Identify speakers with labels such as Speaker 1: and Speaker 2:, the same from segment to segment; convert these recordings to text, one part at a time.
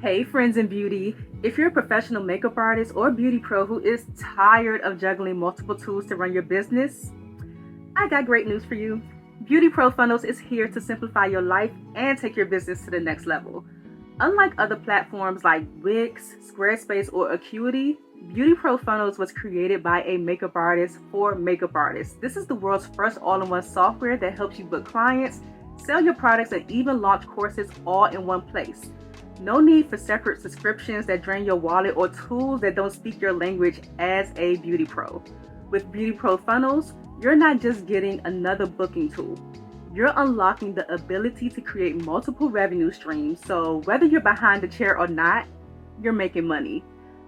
Speaker 1: Hey friends in beauty, if you're a professional makeup artist or beauty pro who is tired of juggling multiple tools to run your business, I got great news for you. Beauty Pro Funnels is here to simplify your life and take your business to the next level. Unlike other platforms like Wix, Squarespace, or Acuity, Beauty Pro Funnels was created by a makeup artist for makeup artists. This is the world's first all-in-one software that helps you book clients, sell your products, and even launch courses all in one place. No need for separate subscriptions that drain your wallet or tools that don't speak your language as a beauty pro. With Beauty Pro Funnels, you're not just getting another booking tool. You're unlocking the ability to create multiple revenue streams, so whether you're behind the chair or not, you're making money.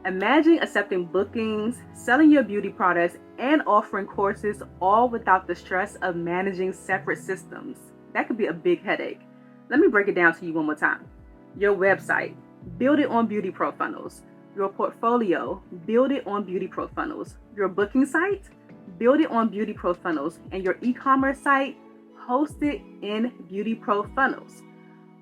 Speaker 1: Imagine accepting bookings, selling your beauty products, and offering courses all without the stress of managing separate systems. That could be a big headache. Let me break it down to you one more time. Your website, build it on Beauty Pro Funnels. Your portfolio, build it on Beauty Pro Funnels. Your booking site, build it on Beauty Pro Funnels. And your e-commerce site, host it in Beauty Pro Funnels.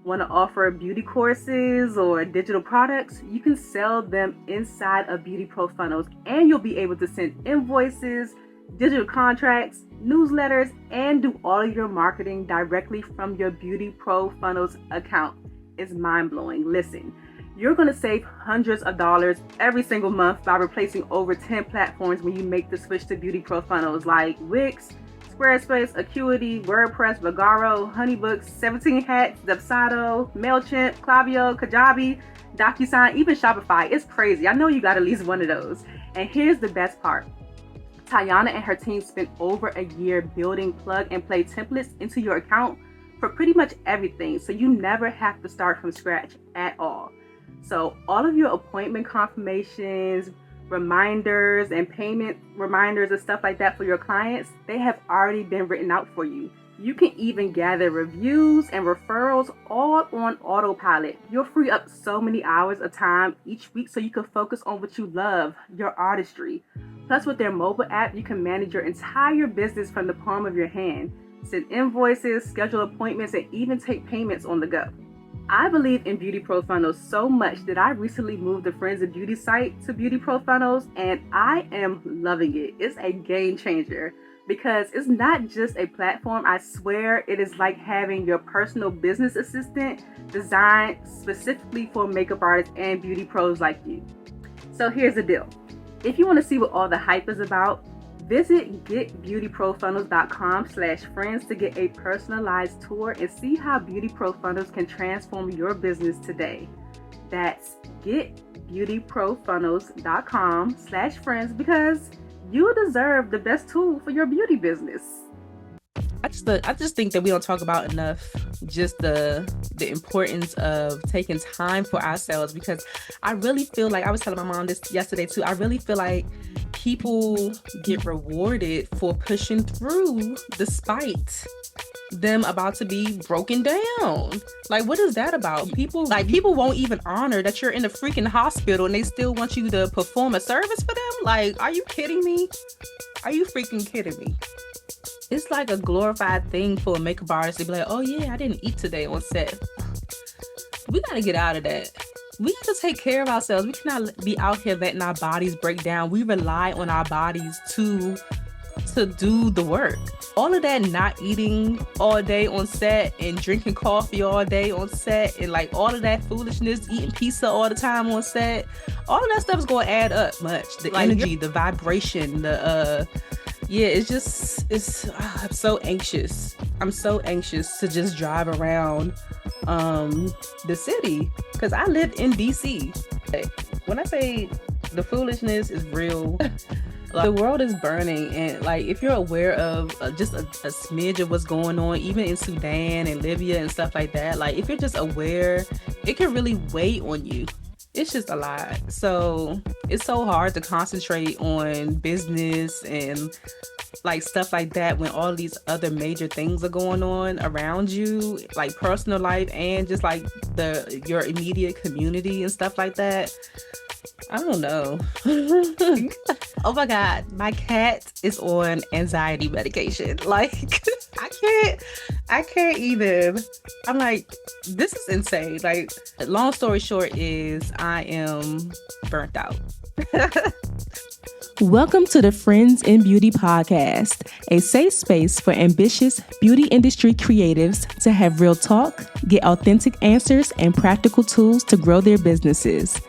Speaker 1: Want to offer beauty courses or digital products? You can sell them inside of Beauty Pro Funnels, and you'll be able to send invoices, digital contracts, newsletters, and do all of your marketing directly from your Beauty Pro Funnels account. It's mind-blowing. Listen, you're going to save hundreds of dollars every single month by replacing over 10 platforms when you make the switch to Beauty Pro Funnels like Wix, Squarespace, Acuity, WordPress, Vagaro, Honeybooks, 17 Hats, Dubsado, MailChimp, Klaviyo, Kajabi, DocuSign, even Shopify. It's crazy. I know you got at least one of those. And here's the best part. Tayana and her team spent over a year building plug-and-play templates into your account for pretty much everything, so you never have to start from scratch at all. So all of your appointment confirmations, reminders, and payment reminders and stuff like that for your clients, they have already been written out for you. You can even gather reviews and referrals all on autopilot. You'll free up so many hours of time each week so you can focus on what you love, your artistry. Plus, with their mobile app, you can manage your entire business from the palm of your hand. Send invoices, schedule appointments, and even take payments on the go. I believe in Beauty Pro Funnels so much that I recently moved the Friends of Beauty site to Beauty Pro Funnels, and I am loving it. It's a game changer because it's not just a platform. I swear it is like having your personal business assistant designed specifically for makeup artists and beauty pros like you. So here's the deal. If you want to see what all the hype is about, visit getbeautyprofunnels.com/friends to get a personalized tour and see how Beauty Pro Funnels can transform your business today. That's getbeautyprofunnels.com/friends because you deserve the best tool for your beauty business.
Speaker 2: I just think that we don't talk about enough just the importance of taking time for ourselves, because I really feel like, I was telling my mom this yesterday too, I really feel like people get rewarded for pushing through despite them about to be broken down. Like, what is that about? People won't even honor that you're in a freaking hospital and they still want you to perform a service for them. Like, are you kidding me? Are you freaking kidding me? It's like a glorified thing for a makeup artist to be like, oh yeah, I didn't eat today on set. We gotta get out of that. We have to take care of ourselves. We cannot be out here letting our bodies break down. We rely on our bodies to do the work. All of that not eating all day on set and drinking coffee all day on set and like all of that foolishness, eating pizza all the time on set, all of that stuff is going to add up much. The energy, the vibration, I'm so anxious. I'm so anxious to just drive around the city because I live in DC. When I say the foolishness is real, the world is burning, and like if you're aware of just a smidge of what's going on, even in Sudan and Libya and stuff like that, like if you're just aware, it can really weigh on you. It's just a lot. So it's so hard to concentrate on business and like stuff like that when all these other major things are going on around you, like personal life and just like your immediate community and stuff like that. I don't know. Oh my God, my cat is on anxiety medication. Like, I can't even. I'm like, this is insane. Like, long story short is I am burnt out. Welcome to the Friends in Beauty podcast, a safe space for ambitious beauty industry creatives to have real talk, get authentic answers, and practical tools to grow their businesses.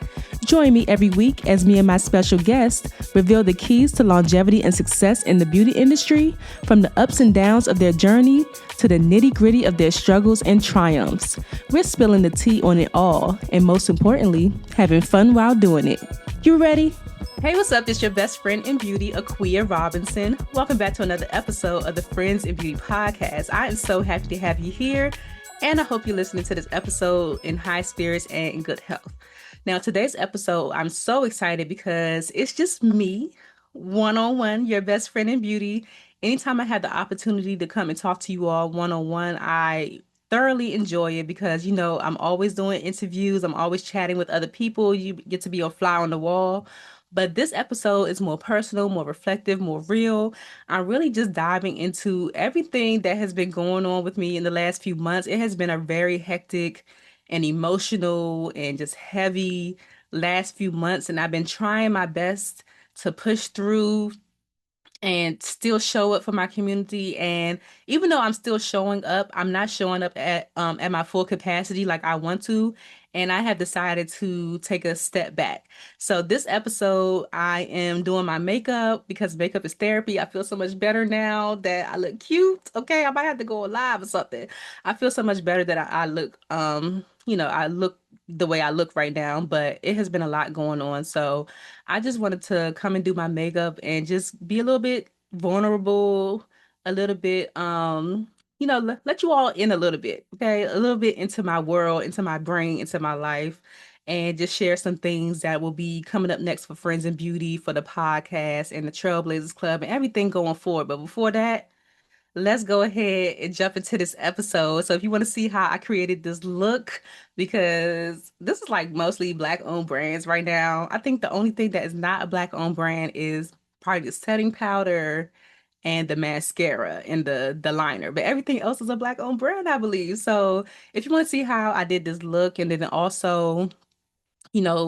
Speaker 2: Join me every week as me and my special guest reveal the keys to longevity and success in the beauty industry, from the ups and downs of their journey to the nitty-gritty of their struggles and triumphs. We're spilling the tea on it all, and most importantly, having fun while doing it. You ready? Hey, what's up? It's your best friend in beauty, Akua Robinson. Welcome back to another episode of the Friends in Beauty podcast. I am so happy to have you here, and I hope you're listening to this episode in high spirits and in good health. Now, today's episode, I'm so excited because it's just me, one-on-one, your best friend in beauty. Anytime I have the opportunity to come and talk to you all one-on-one, I thoroughly enjoy it because, I'm always doing interviews. I'm always chatting with other people. You get to be a fly on the wall. But this episode is more personal, more reflective, more real. I'm really just diving into everything that has been going on with me in the last few months. It has been a very hectic and emotional and just heavy last few months. And I've been trying my best to push through and still show up for my community. And even though I'm still showing up, I'm not showing up at my full capacity like I want to. And I have decided to take a step back. So this episode, I am doing my makeup because makeup is therapy. I feel so much better now that I look cute. Okay, I might have to go live or something. I feel so much better that I look I look the way I look right now, but it has been a lot going on. So I just wanted to come and do my makeup and just be a little bit vulnerable, a little bit, let you all in a little bit, okay? A little bit into my world, into my brain, into my life, and just share some things that will be coming up next for Friends in Beauty, for the podcast and the Trailblazers Club and everything going forward. But before that, let's go ahead and jump into this episode. So if you want to see how I created this look, because this is like mostly black owned brands right now. I think the only thing that is not a black owned brand is probably the setting powder and the mascara and the liner. But everything else is a black owned brand, I believe. So if you want to see how I did this look and then also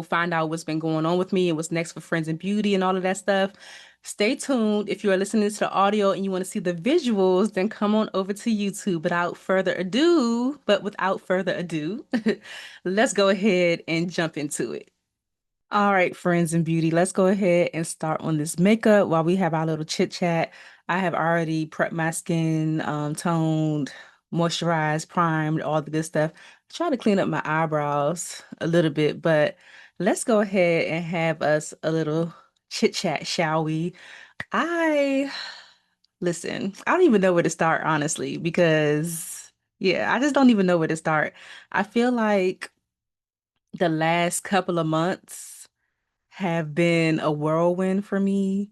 Speaker 2: find out what's been going on with me and what's next for Friends in Beauty and all of that stuff. Stay tuned. If you are listening to the audio and you want to see the visuals, then come on over to YouTube. Without further ado, let's go ahead and jump into it. All right, Friends in Beauty, let's go ahead and start on this makeup while we have our little chit chat. I have already prepped my skin, toned, moisturized, primed, all the good stuff. I try to clean up my eyebrows a little bit, but let's go ahead and have us a little chit chat, shall we? I listen, I don't even know where to start, honestly, because yeah, I just don't even know where to start. I feel like the last couple of months have been a whirlwind for me.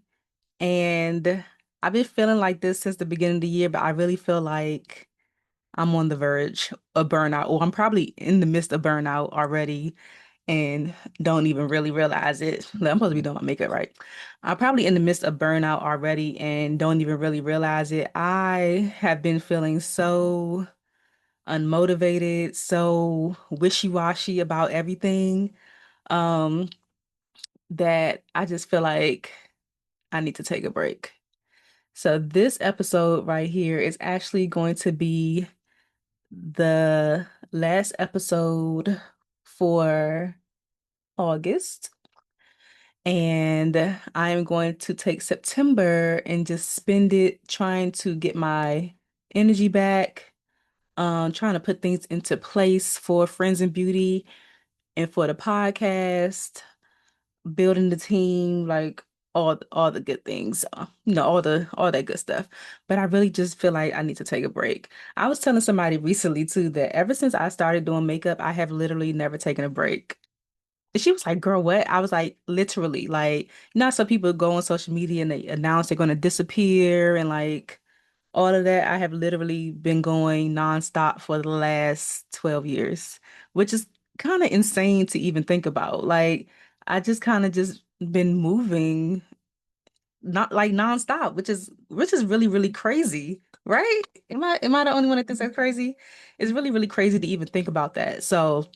Speaker 2: And I've been feeling like this since the beginning of the year, but I really feel like I'm on the verge of burnout, or I'm probably in the midst of burnout already and don't even really realize it. I'm supposed to be doing my makeup, right? I'm probably in the midst of burnout already and don't even really realize it. I have been feeling so unmotivated, so wishy-washy about everything. Um, that I just feel like I need to take a break. So this episode right here is actually going to be the last episode for August. And I am going to take September and just spend it trying to get my energy back, trying to put things into place for Friends in Beauty and for the podcast, building the team, like all the good things, all that good stuff. But I really just feel like I need to take a break. I was telling somebody recently too that ever since I started doing makeup, I have literally never taken a break. And she was like, "Girl, what?" I was like, literally, like, some people go on social media and they announce they're going to disappear and like all of that. I have literally been going nonstop for the last 12 years, which is kind of insane to even think about. Like, I just kind of just been moving not like nonstop, which is really, really crazy. Right? Am I the only one that thinks that's crazy? It's really, really crazy to even think about that. So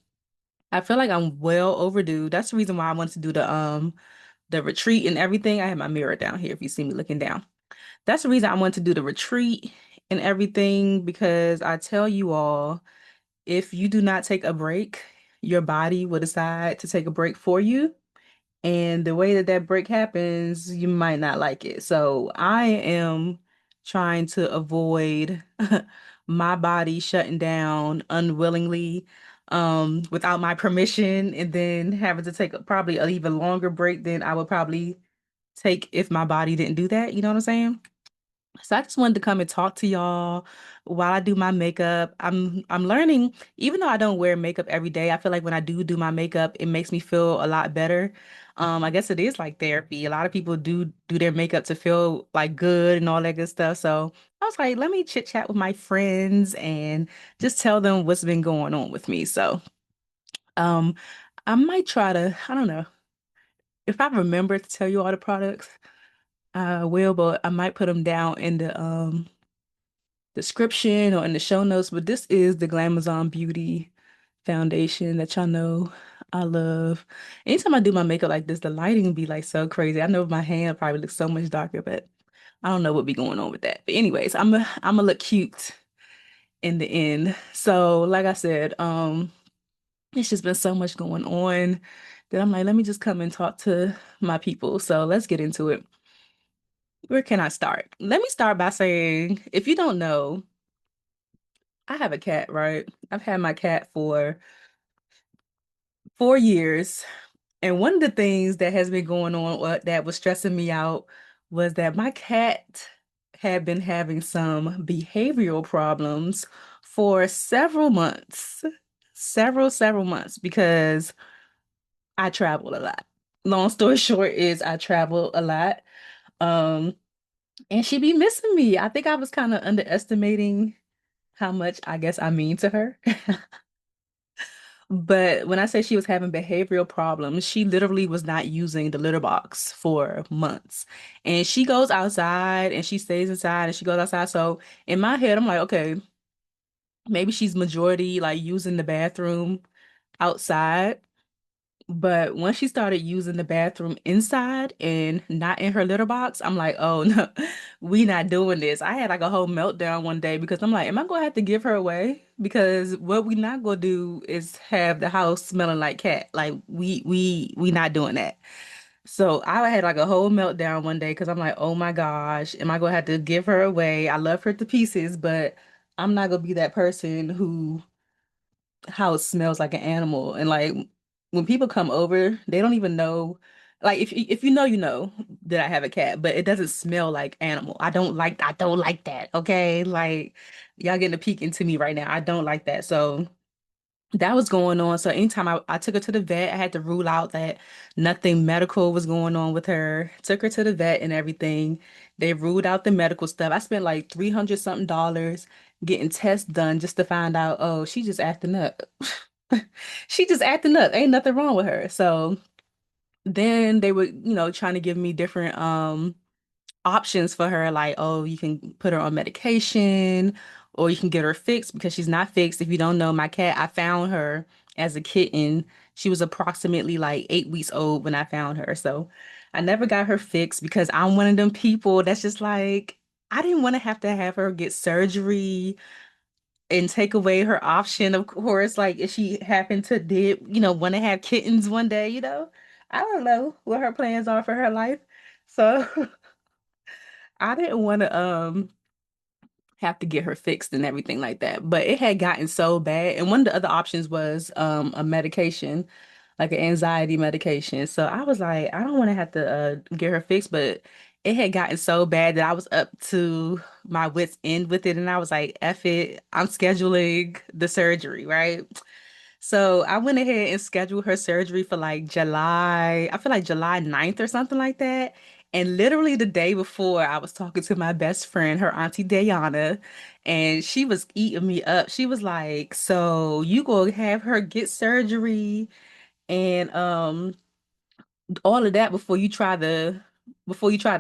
Speaker 2: I feel like I'm well overdue. That's the reason why I wanted to do the retreat and everything. I have my mirror down here if you see me looking down. That's the reason I wanted to do the retreat and everything because I tell you all, if you do not take a break, your body will decide to take a break for you. And the way that that break happens, you might not like it. So I am trying to avoid my body shutting down unwillingly, without my permission, and then having to take probably an even longer break than I would probably take if my body didn't do that. You know what I'm saying? So I just wanted to come and talk to y'all while I do my makeup. I'm learning, even though I don't wear makeup every day, I feel like when I do my makeup, it makes me feel a lot better. I guess it is like therapy. A lot of people do their makeup to feel like good and all that good stuff. So I was like, let me chit chat with my friends and just tell them what's been going on with me. So um I might try to, I don't know, if I remember to tell you all the products, I will, but I might put them down in the description or in the show notes, but this is the Glamazon Beauty foundation that y'all know I love. Anytime I do my makeup like this, the lighting be like so crazy. I know my hand probably looks so much darker, but I don't know what be going on with that. But anyways, I'm gonna look cute in the end. So like I said, it's just been so much going on that I'm like, let me just come and talk to my people. So let's get into it. Where can I start? Let me start by saying, if you don't know, I have a cat, right? I've had my cat for 4 years. And one of the things that has been going on that was stressing me out was that my cat had been having some behavioral problems for several months, several months, because I travel a lot. Long story short is I travel a lot. Um, and she be missing me. I think I was kind of underestimating how much I guess I mean to her. But when I say she was having behavioral problems, she literally was not using the litter box for months. And she goes outside and she stays inside and she goes outside. So in my head, I'm like, okay, maybe she's majority like using the bathroom outside. But once she started using the bathroom inside and not in her litter box, I'm like, oh no, we not doing this. I had like a whole meltdown one day because I'm like, am I gonna have to give her away? Because what we not gonna do is have the house smelling like cat. Like we not doing that. So I had like a whole meltdown one day because I'm like, oh my gosh, am I gonna have to give her away? I love her to pieces, but I'm not gonna be that person who how it smells like an animal. And like when people come over, they don't even know. Like if you know, you know that I have a cat, but it doesn't smell like animal. I don't like that. Okay. Like y'all getting a peek into me right now. I don't like that. So that was going on. So anytime I took her to the vet, I had to rule out that nothing medical was going on with her. Took her to the vet and everything. They ruled out the medical stuff. I spent like 300 something dollars getting tests done just to find out, oh, she just acting up. She just acting up. Ain't nothing wrong with her. So then they were, trying to give me different options for her, like, oh, you can put her on medication or you can get her fixed because she's not fixed. If you don't know, my cat, I found her as a kitten. She was approximately like 8 weeks old when I found her. So I never got her fixed because I'm one of them people that's just like, I didn't want to have her get surgery and take away her option, of course, like if she happened to want to have kittens one day, I don't know what her plans are for her life. So I didn't want to have to get her fixed and everything like that. But it had gotten so bad. And one of the other options was a medication, like an anxiety medication. So I was like, I don't want to have to get her fixed, but it had gotten so bad that I was up to my wits' end with it. And I was like, F it, I'm scheduling the surgery, right? So I went ahead and scheduled her surgery for like July, I feel like July 9th or something like that. And literally the day before, I was talking to my best friend, her auntie Dayana, and she was eating me up. She was like, "So you gonna have her get surgery and all of that before you try the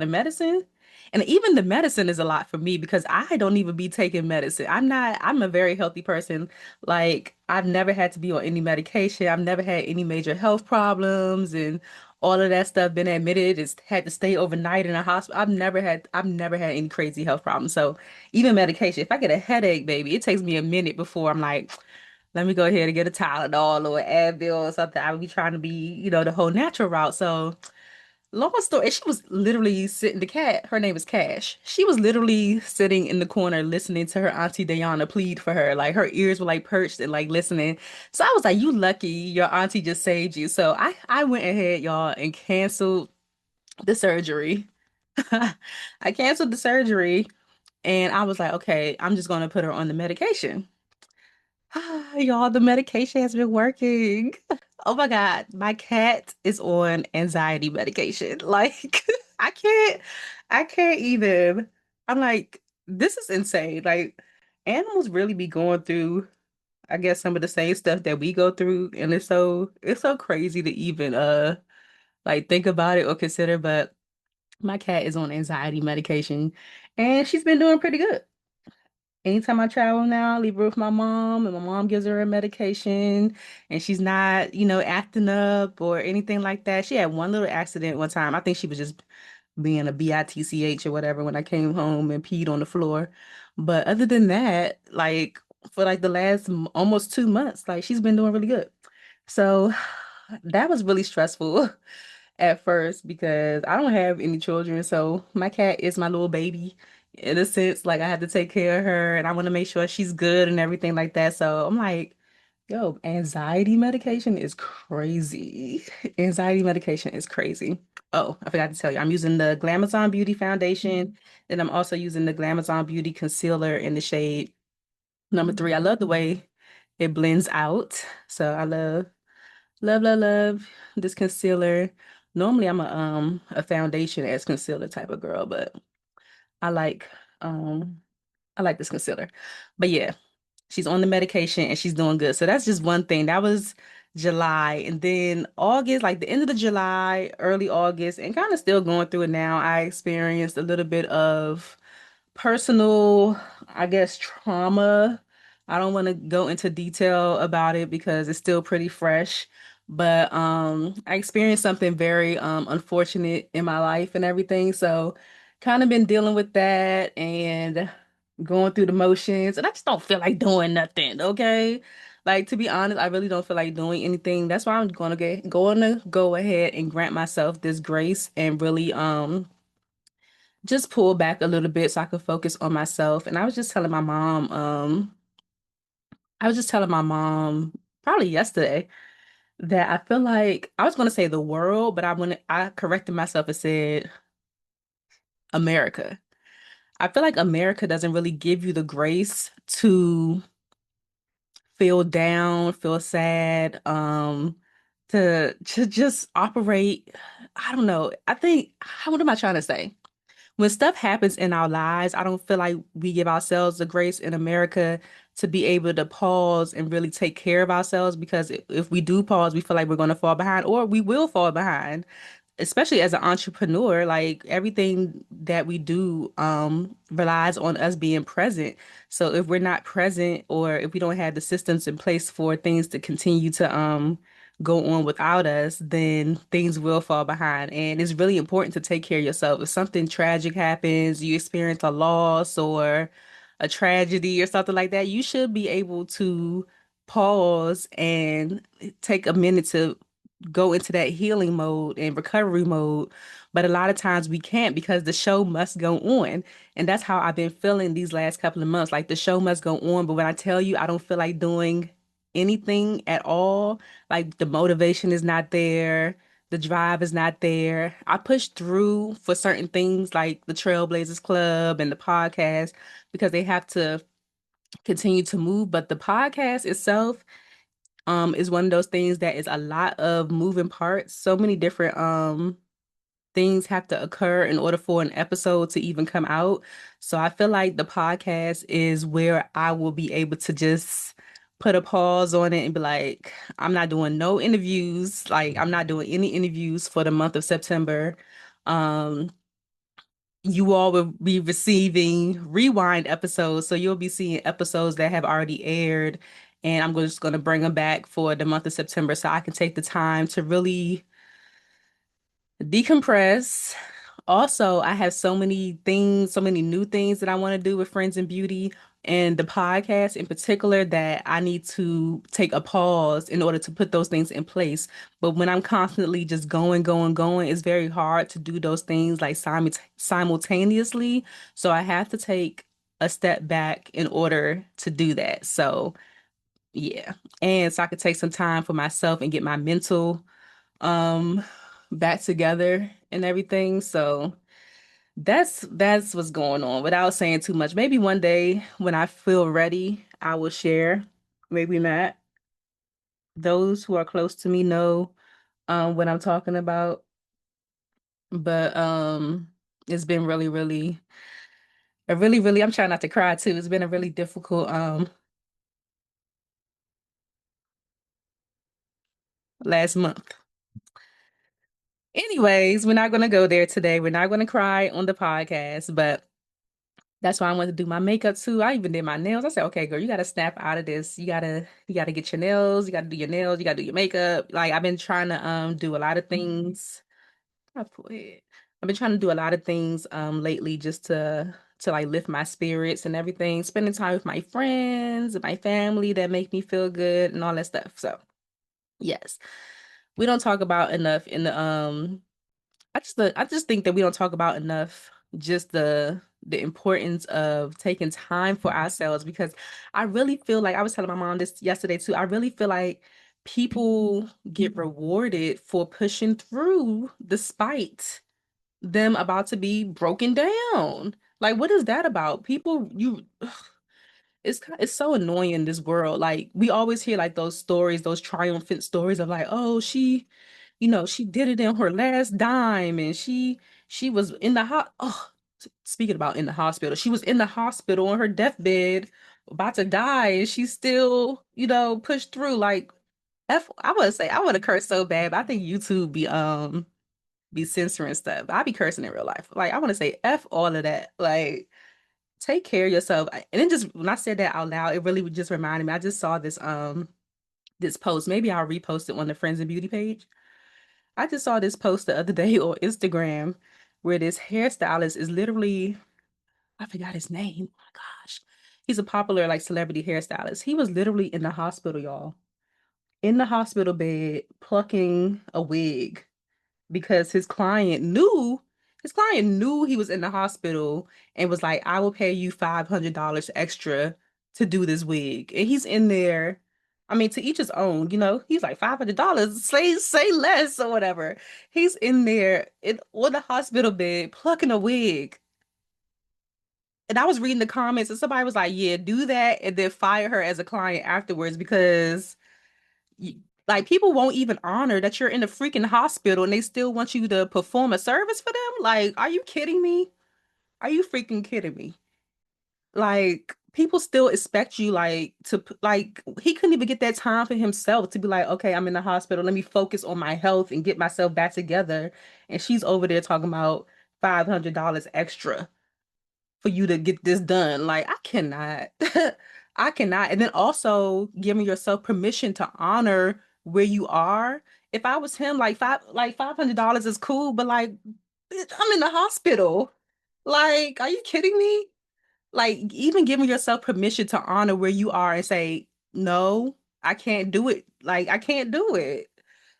Speaker 2: medicine?" And even the medicine is a lot for me because I don't even be taking medicine. I'm a very healthy person. Like, I've never had to be on any medication. I've never had any major health problems and all of that stuff. Been admitted, is had to stay overnight in a hospital. I've never had any crazy health problems. So even medication, if I get a headache, baby, it takes me a minute before I'm like, let me go ahead and get a Tylenol or an Advil or something. I would be trying to be, the whole natural route. So long story, she was literally sitting, the cat, her name is Cash. She was literally sitting in the corner listening to her auntie Diana plead for her. Like her ears were like perched and like listening. So I was like, you lucky your auntie just saved you. So I went ahead, y'all, and canceled the surgery. I canceled the surgery and I was like, okay, I'm just gonna put her on the medication. Y'all, the medication has been working. Oh my God, my cat is on anxiety medication. Like, I can't, I can't even. I'm like, this is insane. Like, animals really be going through, I guess, some of the same stuff that we go through, and it's so crazy to even like think about it or consider. But my cat is on anxiety medication, and she's been doing pretty good. Anytime I travel now, I leave her with my mom, and my mom gives her a medication, and she's not, acting up or anything like that. She had one little accident one time. I think she was just being a bitch or whatever when I came home and peed on the floor. But other than that, like for like the last almost 2 months, like she's been doing really good. So that was really stressful at first because I don't have any children. So my cat is my little baby in a sense. Like I have to take care of her and I want to make sure she's good and everything like that. So I'm like, yo, anxiety medication is crazy. Anxiety medication is crazy. Oh, I forgot to tell you, I'm using the Glamazon Beauty Foundation. And I'm also using the Glamazon Beauty Concealer in the shade number 3. I love the way it blends out. So I love this concealer. Normally I'm a foundation as concealer type of girl, but I like um I like this concealer. But yeah, she's on the medication and she's doing good. So that's just one thing. That was July. And then August, like the end of the July, early August, and kind of still going through it now, I experienced a little bit of personal, I guess, trauma. I don't want to go into detail about it because it's still pretty fresh. But I experienced something very unfortunate in my life and everything. So kind of been dealing with that and going through the motions. And I just don't feel like doing nothing, okay? Like to be honest, I really don't feel like doing anything. That's why I'm gonna go ahead and grant myself this grace and really just pull back a little bit so I could focus on myself. And I was just telling my mom probably yesterday that I feel like I was gonna say the world, but I corrected myself and said America. I feel like America doesn't really give you the grace to feel down, feel sad, to just operate. I don't know. I think, what am I trying to say? When stuff happens in our lives, I don't feel like we give ourselves the grace in America to be able to pause and really take care of ourselves because if we do pause, we feel like we're going to fall behind or we will fall behind, especially as an entrepreneur. Like everything that we do relies on us being present. So if we're not present or if we don't have the systems in place for things to continue to go on without us, then things will fall behind. And it's really important to take care of yourself. If something tragic happens, you experience a loss or a tragedy or something like that, you should be able to pause and take a minute to go into that healing mode and recovery mode. But a lot of times we can't because the show must go on. And that's how I've been feeling these last couple of months. Like the show must go on. But when I tell you I don't feel like doing anything at all, like the motivation is not there, the drive is not there. I push through for certain things like the Trailblazers Club and the podcast because they have to continue to move. But the podcast itself, is one of those things that is a lot of moving parts. So many different things have to occur in order for an episode to even come out. So I feel like the podcast is where I will be able to just put a pause on it and be like, I'm not doing no interviews. Like I'm not doing any interviews for the month of September. Um you all will be receiving rewind episodes. So you'll be seeing episodes that have already aired. And I'm just going to bring them back for the month of September so I can take the time to really decompress. Also, I have so many things, so many new things that I want to do with Friends in Beauty and the podcast in particular that I need to take a pause in order to put those things in place. But when I'm constantly just going, it's very hard to do those things like simultaneously. So I have to take a step back in order to do that. So, yeah. And so I could take some time for myself and get my mental um back together and everything. So that's what's going on without saying too much. Maybe one day when I feel ready, I will share. Maybe not. Those who are close to me know what I'm talking about. But it's been really, a really, I'm trying not to cry too. It's been a really difficult last month. Anyways, we're not gonna go there today. We're not gonna cry on the podcast, but that's why I wanted to do my makeup too. I even did my nails. I said, okay, girl, you gotta snap out of this. You gotta get your nails, you gotta do your nails, you gotta do your makeup. Like I've been trying to do a lot of things. My forehead. I've been trying to do a lot of things lately just to like lift my spirits and everything. Spending time with my friends and my family that make me feel good and all that stuff. So yes. We don't talk about enough in the I just think that we don't talk about enough just the importance of taking time for ourselves because I really feel like I was telling my mom this yesterday too. I really feel like people get rewarded for pushing through despite them about to be broken down. Like what is that about? People you it's so annoying in this world. Like we always hear like those stories, those triumphant stories of like, oh, she did it in her last dime and she was in the speaking about in the hospital, she was in the hospital on her deathbed about to die and she still, pushed through like I would say I would have cursed so bad, but I think YouTube be censoring stuff. I be cursing in real life. Like I want to say F all of that. Like take care of yourself. And then just when I said that out loud, it really just reminded me. I just saw this post. Maybe I'll repost it on the Friends and Beauty page. I just saw this post the other day on Instagram where this hairstylist is literally, I forgot his name. Oh my gosh. He's a popular like celebrity hairstylist. He was literally in the hospital, y'all. In the hospital bed plucking a wig because his client knew he was in the hospital and was like, I will pay you $500 extra to do this wig. And he's in there. I mean, to each his own, he's like $500, say less or whatever. He's in there on the hospital bed plucking a wig. And I was reading the comments and somebody was like, yeah, do that and then fire her as a client afterwards because you, like people won't even honor that you're in the freaking hospital and they still want you to perform a service for them. Like, are you kidding me? Are you freaking kidding me? Like, people still expect you like he couldn't even get that time for himself to be like, okay, I'm in the hospital. Let me focus on my health and get myself back together. And she's over there talking about $500 extra for you to get this done. Like, I cannot. I cannot. And then also giving yourself permission to honor where you are. If I was him, like $500 is cool, but like bitch, I'm in the hospital. Like, are you kidding me? Like, even giving yourself permission to honor where you are and say, no, I can't do it. Like, I can't do it.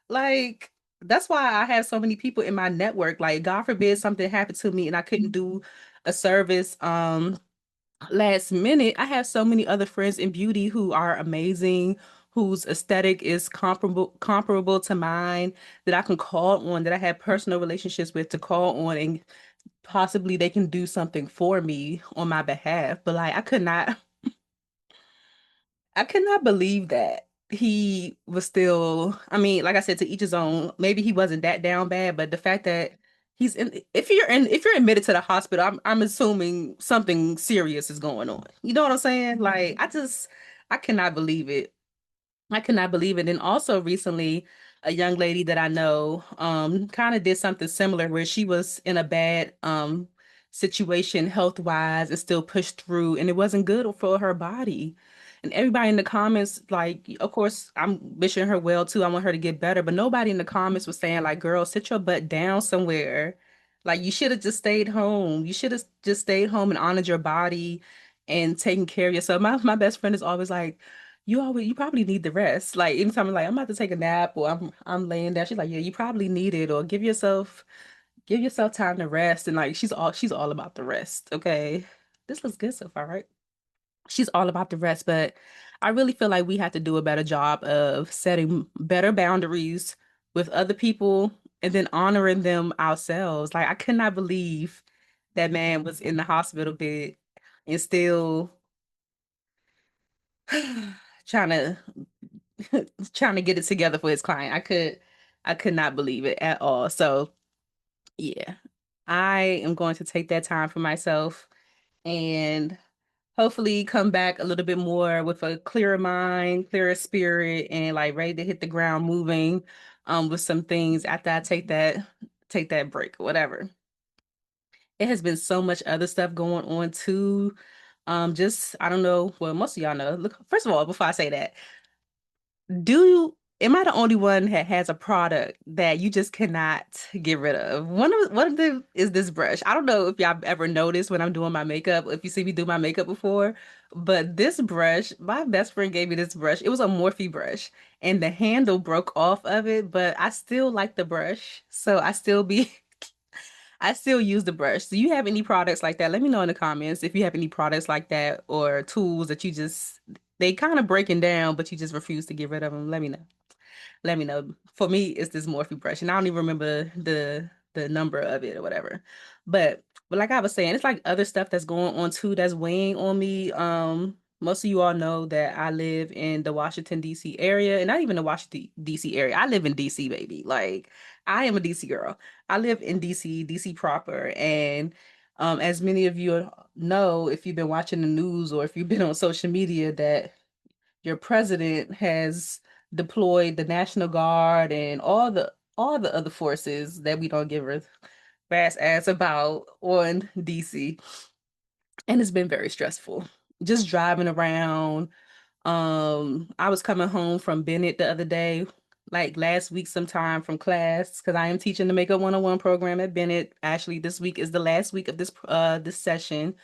Speaker 2: Like, that's why I have so many people in my network. Like, God forbid something happened to me and I couldn't do a service last minute. I have so many other friends in beauty who are amazing, whose aesthetic is comparable to mine, that I can call on, that I have personal relationships with to call on, and possibly they can do something for me on my behalf. But like I could not believe that he was still, I mean, like I said, to each his own. Maybe he wasn't that down bad, but the fact that if you're admitted to the hospital, I'm assuming something serious is going on. You know what I'm saying? Like I cannot believe it. I cannot believe it. And also recently, a young lady that I know kind of did something similar where she was in a bad situation health wise and still push through, and it wasn't good for her body. And everybody in the comments, like, of course, I'm wishing her well too. I want her to get better, but nobody in the comments was saying, like, girl, sit your butt down somewhere. Like, you should have just stayed home. You should have just stayed home and honored your body and taken care of yourself. My best friend is always like, you probably need the rest. Like, anytime I'm like, I'm about to take a nap or I'm laying down, she's like, yeah, you probably need it, or give yourself time to rest. And like, she's all about the rest. Okay. This looks good so far, right? She's all about the rest, but I really feel like we have to do a better job of setting better boundaries with other people and then honoring them ourselves. Like, I could not believe that man was in the hospital bed and still trying to trying to get it together for his client. I could not believe it at all. So yeah, I am going to take that time for myself and hopefully come back a little bit more with a clearer mind, clearer spirit, and like ready to hit the ground moving with some things after I take that break or whatever. It has been so much other stuff going on too. Just I don't know. Well, most of y'all know. Look, first of all, before I say that, am I the only one that has a product that you just cannot get rid of? One of them is this brush. I don't know if y'all ever noticed when I'm doing my makeup, if you see me do my makeup before, but this brush, my best friend gave me this brush. It was a Morphe brush, and the handle broke off of it, but I still like the brush, so I still use the brush. Do you have any products like that? Let me know in the comments if you have any products like that or tools that they kind of breaking down, but you just refuse to get rid of them. Let me know. Let me know. For me, it's this Morphe brush, and I don't even remember the number of it or whatever. But like I was saying, it's like other stuff that's going on too that's weighing on me. Most of you all know that I live in the Washington D.C. area, and not even the Washington D.C. area. I live in D.C., baby. Like, I am a D.C. girl. I live in D.C., D.C. proper, and as many of you know, if you've been watching the news or if you've been on social media, that your president has deployed the National Guard and all the other forces that we don't give a rat's ass about on DC. And it's been very stressful. Just driving around. I was coming home from Bennett the other day, like last week sometime from class, because I am teaching the Makeup 101 program at Bennett. Actually, this week is the last week of this session.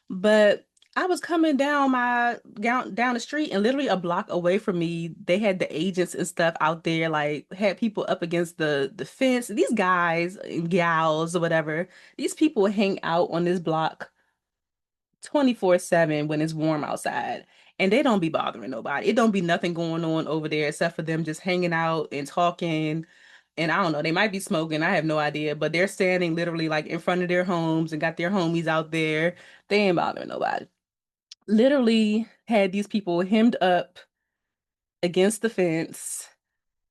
Speaker 2: But I was coming down the street, and literally a block away from me, they had the agents and stuff out there, like had people up against the fence. These guys and gals or whatever, these people hang out on this block 24/7 when it's warm outside. And they don't be bothering nobody. It don't be nothing going on over there except for them just hanging out and talking. And I don't know, they might be smoking. I have no idea, but they're standing literally like in front of their homes and got their homies out there. They ain't bothering nobody. Literally had these people hemmed up against the fence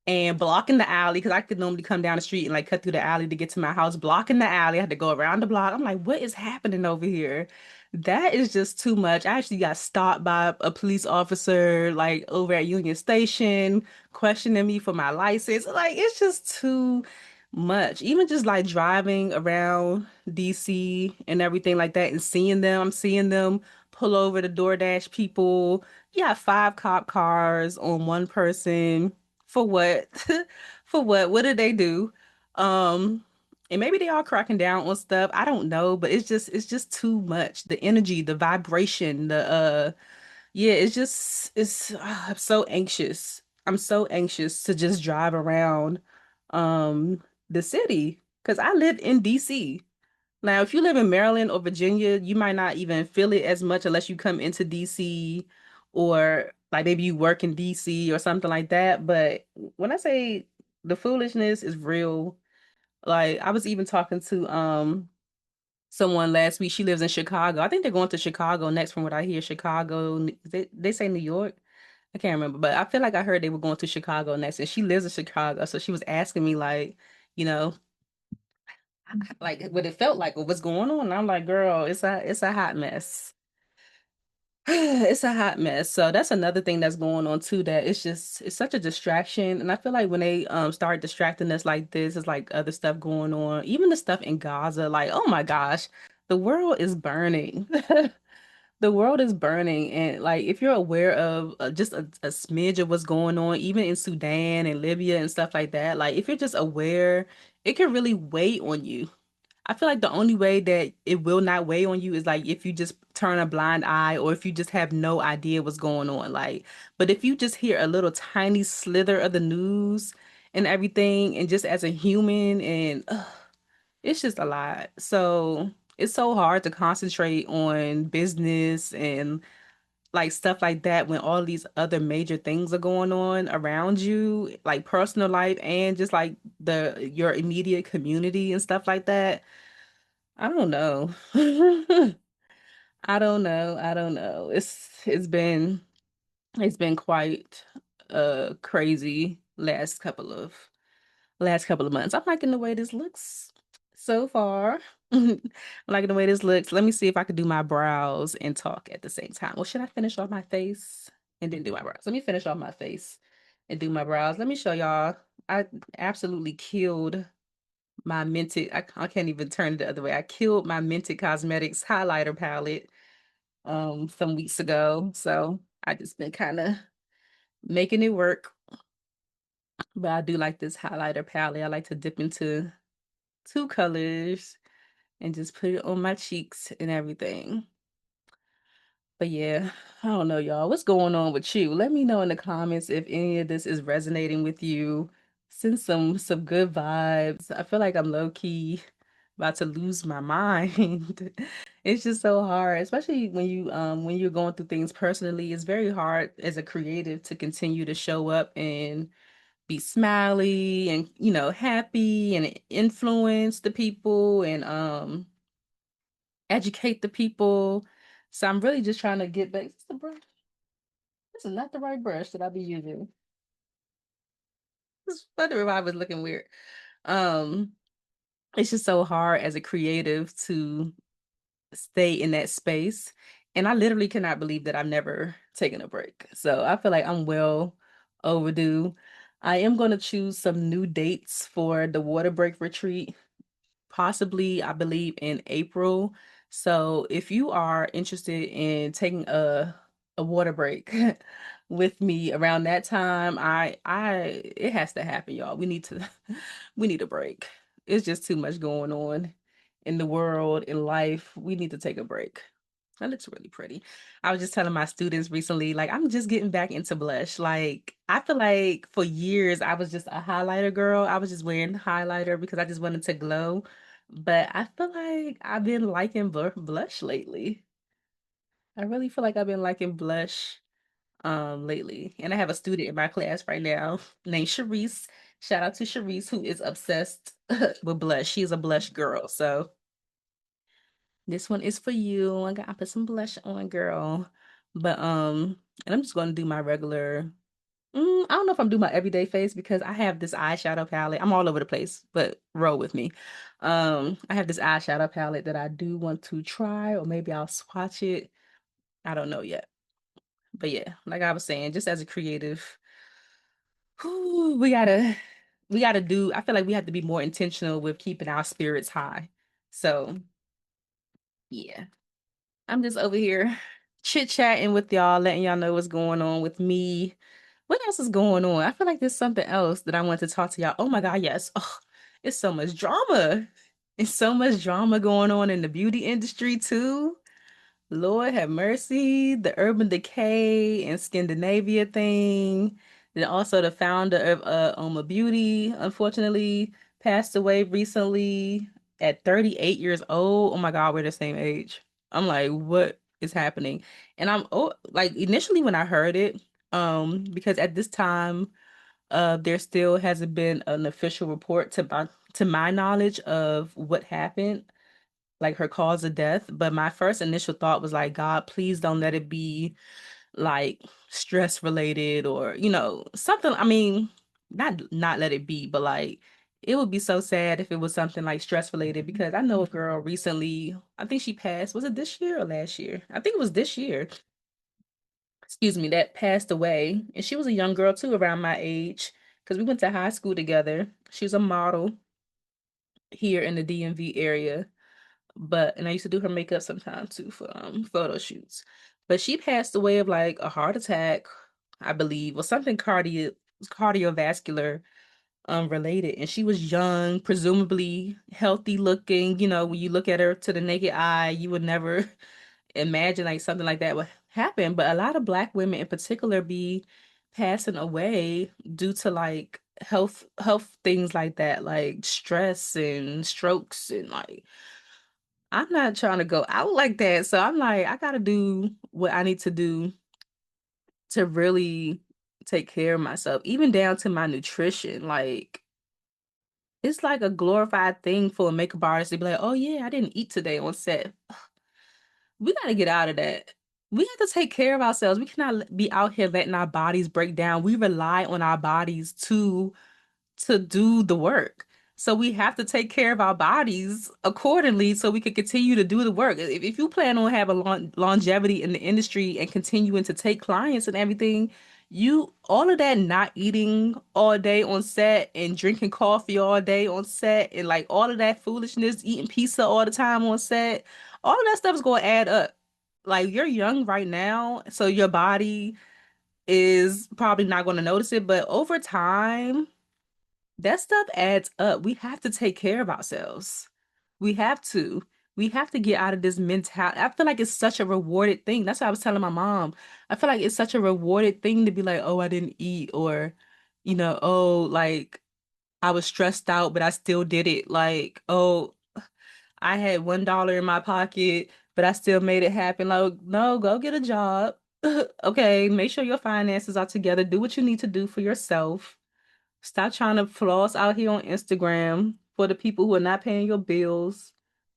Speaker 2: and blocking the alley because I could normally come down the street and like cut through the alley to get to my house, blocking the alley. I had to go around the block. I'm like, what is happening over here? That is just too much. I actually got stopped by a police officer like over at Union Station, questioning me for my license. Like, it's just too much. Even just like driving around DC and everything like that and seeing them pull over the DoorDash people. Yeah, 5 cop cars on one person. For what? For what? What did they do? Um, and maybe they are cracking down on stuff. I don't know, but it's just too much. The energy, the vibration, yeah, I'm so anxious. I'm so anxious to just drive around the city because I live in DC. Now, if you live in Maryland or Virginia, you might not even feel it as much unless you come into DC or like maybe you work in DC or something like that. But when I say the foolishness is real, like I was even talking to someone last week. She lives in Chicago. I think they're going to Chicago next from what I hear. Chicago, they say New York. I can't remember, but I feel like I heard they were going to Chicago next, and she lives in Chicago. So she was asking me like, you know, like what it felt like or what's going on. And I'm like, girl, it's a hot mess. It's a hot mess. So that's another thing that's going on too, that it's such a distraction. And I feel like when they start distracting us like this, it's like other stuff going on. Even the stuff in Gaza, like, oh my gosh. the world is burning. The world is burning, and like if you're aware of just a smidge of what's going on, even in Sudan and Libya and stuff like that, like if you're just aware, it can really weigh on you. I feel like the only way that it will not weigh on you is like if you just turn a blind eye or if you just have no idea what's going on. Like, but if you just hear a little tiny slither of the news and everything, and just as a human, and it's just a lot. So it's so hard to concentrate on business and like stuff like that when all these other major things are going on around you, like personal life and just like the your immediate community and stuff like that. I don't know. I don't know. I don't know. It's been quite crazy last couple of months. I'm liking the way this looks so far. I'm liking the way this looks. Let me see if I could do my brows and talk at the same time. Well, should I finish off my face and then do my brows? Let me finish off my face and do my brows. Let me show y'all. I absolutely killed my Mented. I can't even turn it the other way. I killed my Mented Cosmetics highlighter palette some weeks ago. So I just been kind of making it work. But I do like this highlighter palette. I like to dip into two colors and just put it on my cheeks and everything. But yeah, I don't know, y'all. What's going on with you? Let me know in the comments if any of this is resonating with you. Send some good vibes. I feel like I'm low key about to lose my mind. It's just so hard, especially when you're going through things personally. It's very hard as a creative to continue to show up and be smiley and happy and influence the people and educate the people. So I'm really just trying to get back. Is this the brush? This is not the right brush that I'll be using. This wondering why I was looking weird. Um, it's just so hard as a creative to stay in that space. And I literally cannot believe that I've never taken a break. So I feel like I'm well overdue. I am going to choose some new dates for the water break retreat, possibly, I believe, in April. So if you are interested in taking a water break with me around that time, I it has to happen, y'all. We need to we need a break. It's just too much going on in the world, in life. We need to take a break. That looks really pretty. I was just telling my students recently, like, I'm just getting back into blush. Like, I feel like for years I was just a highlighter girl. I was just wearing highlighter because I just wanted to glow. But I feel like I've been liking blush lately. I really feel like I've been liking blush lately. And I have a student in my class right now named Sharice. Shout out to Sharice, who is obsessed with blush. She's a blush girl. So this one is for you. I put some blush on, girl. But and I'm just gonna do my regular. I don't know if I'm doing my everyday face because I have this eyeshadow palette. I'm all over the place, but roll with me. I have this eyeshadow palette that I do want to try, or maybe I'll swatch it. I don't know yet. But yeah, like I was saying, just as a creative, whew, we gotta do. I feel like we have to be more intentional with keeping our spirits high. So yeah. I'm just over here chit-chatting with y'all, letting y'all know what's going on with me. What else is going on? I feel like there's something else that I want to talk to y'all. Oh my God, yes. Oh, it's so much drama. It's so much drama going on in the beauty industry too. Lord have mercy, the Urban Decay and Scandinavia thing. Then also the founder of Oma Beauty, unfortunately, passed away recently at 38 years old. Oh my God, we're the same age. I'm like, what is happening? And like initially when I heard it, because at this time, there still hasn't been an official report to my knowledge of what happened, like her cause of death. But my first initial thought was like, God, please don't let it be like stress related or, something. I mean, not let it be, but like it would be so sad if it was something like stress related because I know a girl recently, I think she passed, was it this year or last year? I think it was this year, excuse me, that passed away. And she was a young girl too, around my age, because we went to high school together. She was a model here in the DMV area. But and I used to do her makeup sometimes too for photo shoots. But she passed away of like a heart attack, I believe, or something cardiovascular related. And she was young, presumably healthy looking. You know, when you look at her to the naked eye, you would never imagine like something like that would happen. But a lot of Black women in particular be passing away due to like health things like that, like stress and strokes and like I'm not trying to go out like that. So I'm like, I gotta do what I need to do to really take care of myself, even down to my nutrition. Like, it's like a glorified thing for a makeup artist to be like, oh yeah, I didn't eat today on set. We gotta get out of that. We have to take care of ourselves. We cannot be out here letting our bodies break down. We rely on our bodies to do the work. So we have to take care of our bodies accordingly so we can continue to do the work. If you plan on having longevity in the industry and continuing to take clients and everything, you all of that not eating all day on set and drinking coffee all day on set and like all of that foolishness, eating pizza all the time on set, all of that stuff is going to add up. Like you're young right now, so your body is probably not going to notice it, but over time that stuff adds up. We have to take care of ourselves. We have to. We have to get out of this mentality. I feel like it's such a rewarded thing. That's what I was telling my mom. I feel like it's such a rewarded thing to be like, oh, I didn't eat, or, oh, like I was stressed out, but I still did it. Like, oh, I had $1 in my pocket, but I still made it happen. Like, no, go get a job. Okay, make sure your finances are together. Do what you need to do for yourself. Stop trying to floss out here on Instagram for the people who are not paying your bills.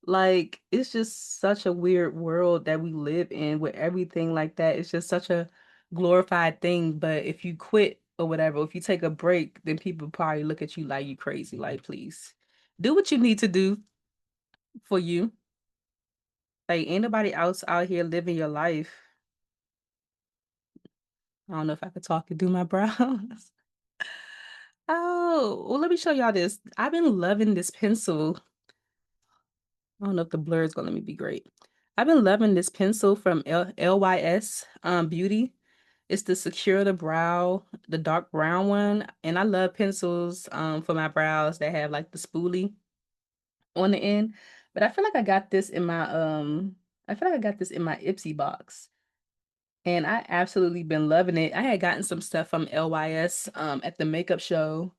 Speaker 2: Like, it's just such a weird world that we live in where everything like that is just such a glorified thing. But if you quit or whatever, if you take a break, then people probably look at you like you crazy. Like, please do what you need to do for you. Like, ain't nobody else out here living your life. I don't know if I could talk and do my brows. Oh, well, let me show y'all this. I've been loving this pencil. I don't know if the blur is gonna let me be great. I've been loving this pencil from LYS Beauty. It's the Secure the Brow, the dark brown one. And I love pencils for my brows that have like the spoolie on the end. But I feel like I got this in my Ipsy box. And I absolutely been loving it. I had gotten some stuff from LYS at the makeup show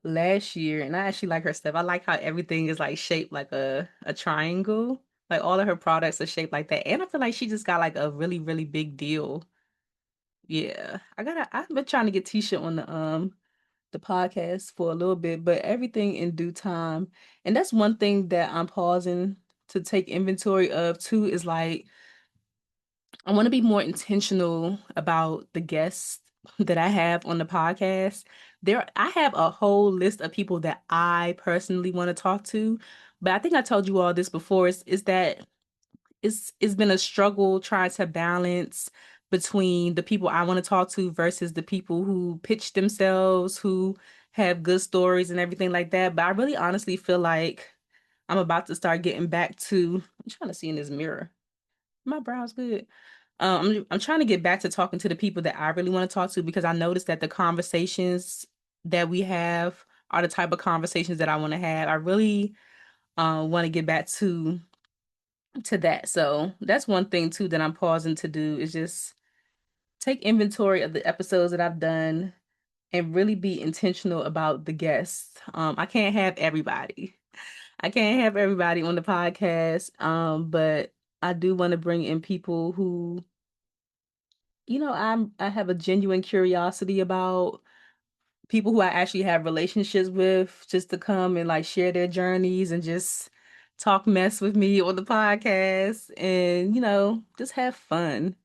Speaker 2: last year, and I actually like her stuff. I like how everything is like shaped like a triangle. Like all of her products are shaped like that. And I feel like she just got like a really, really big deal. Yeah. I've been trying to get Tisha on the podcast for a little bit, but everything in due time. And that's one thing that I'm pausing to take inventory of too, is like I want to be more intentional about the guests that I have on the podcast. I have a whole list of people that I personally want to talk to, but I think I told you all this before. Is that it's been a struggle trying to balance between the people I want to talk to versus the people who pitch themselves, who have good stories and everything like that. But I really honestly feel like I'm about to start getting back to. I'm trying to see in this mirror. My brow's good. I'm trying to get back to talking to the people that I really want to talk to, because I noticed that the conversations that we have are the type of conversations that I want to have. I really want to get back to that. So that's one thing too that I'm pausing to do, is just take inventory of the episodes that I've done and really be intentional about the guests. I can't have everybody. I can't have everybody on the podcast. But I do want to bring in people who I have a genuine curiosity about, people who I actually have relationships with, just to come and like share their journeys and just talk mess with me on the podcast and just have fun.